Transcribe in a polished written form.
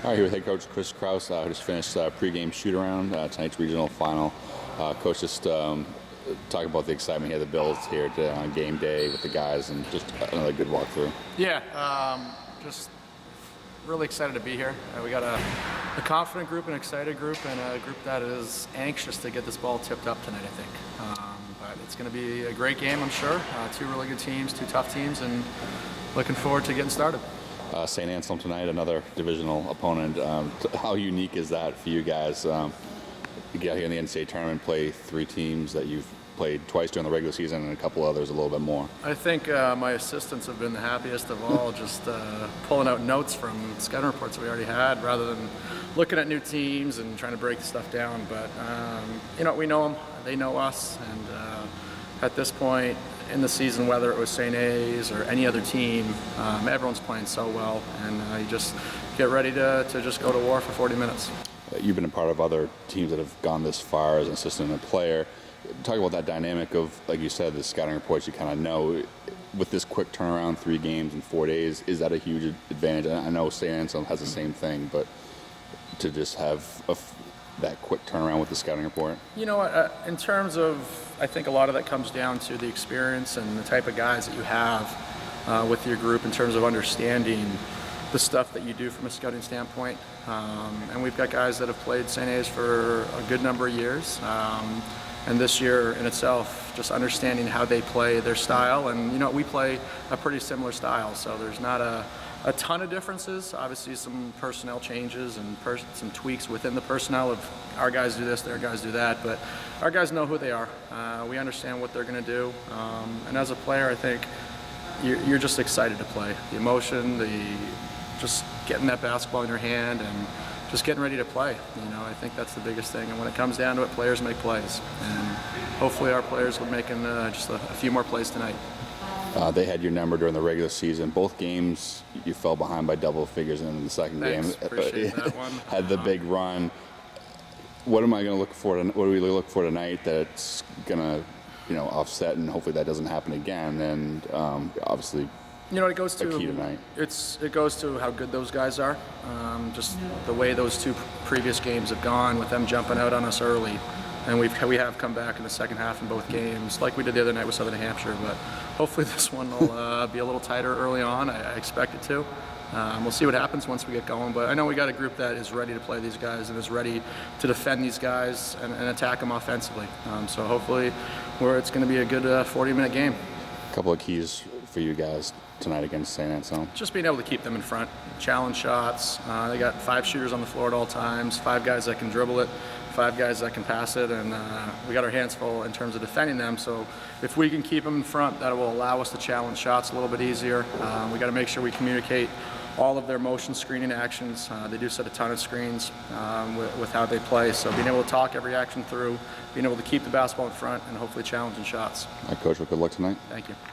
All right, here with head coach Chris Kraus, who just finished pregame shoot-around, tonight's regional final. Coach, just talk about the excitement here, the builds here on game day with the guys, and just another good walkthrough. Yeah, just really excited to be here. We got a confident group, an excited group, and a group that is anxious to get this ball tipped up tonight, I think. But it's going to be a great game, I'm sure. Two really good teams, two tough teams, and looking forward to getting started. Saint Anselm tonight, another divisional opponent. How unique is that for you guys? You get here in the NCAA tournament, play three teams that you've played twice during the regular season and a couple others a little bit more. I think my assistants have been the happiest of all, just pulling out notes from scouting reports that we already had rather than looking at new teams and trying to break the stuff down. But, we know them, they know us, and at this point in the season, whether it was St. A's or any other team, everyone's playing so well, and you just get ready to just go to war for 40 minutes. You've been a part of other teams that have gone this far as an assistant and a player. Talk about that dynamic of, like you said, the scouting reports you kind of know. With this quick turnaround, 3 games in 4 days, is that a huge advantage? I know Saint Anselm has the same thing, but to just have that quick turnaround with the scouting report? You know, in terms of, I think a lot of that comes down to the experience and the type of guys that you have with your group in terms of understanding the stuff that you do from a scouting standpoint. And we've got guys that have played St. A's for a good number of years. And this year in itself, just understanding how they play their style. And, we play a pretty similar style, so there's not a ton of differences. Obviously some personnel changes and some tweaks within the personnel of our guys do this, their guys do that, but our guys know who they are. We understand what they're going to do. And as a player, I think you're just excited to play. The emotion, just getting that basketball in your hand and just getting ready to play. I think that's the biggest thing. And when it comes down to it, players make plays. And hopefully our players will be making just a few more plays tonight. They had your number during the regular season. Both games you fell behind by double figures, and in the second Thanks. game Appreciate that one. had the big run. What am I going to look for? What do we look for tonight that's going to, offset, and hopefully that doesn't happen again? And obviously, it goes to key tonight. It goes to how good those guys are. Just the way those 2 previous games have gone with them jumping out on us early. And we have come back in the second half in both games, like we did the other night with Southern Hampshire. But hopefully this one will be a little tighter early on. I expect it to. We'll see what happens once we get going. But I know we got a group that is ready to play these guys and is ready to defend these guys and attack them offensively. So hopefully it's going to be a good 40-minute game. A couple of keys for you guys tonight against Saint Anselm. Just being able to keep them in front, challenge shots. They got 5 shooters on the floor at all times, 5 guys that can dribble it, 5 guys that can pass it, and we got our hands full in terms of defending them. So if we can keep them in front, that will allow us to challenge shots a little bit easier. We got to make sure we communicate all of their motion screening actions. They do set a ton of screens with how they play. So being able to talk every action through, being able to keep the basketball in front, and hopefully challenging shots. All right, Coach, well, good luck tonight. Thank you.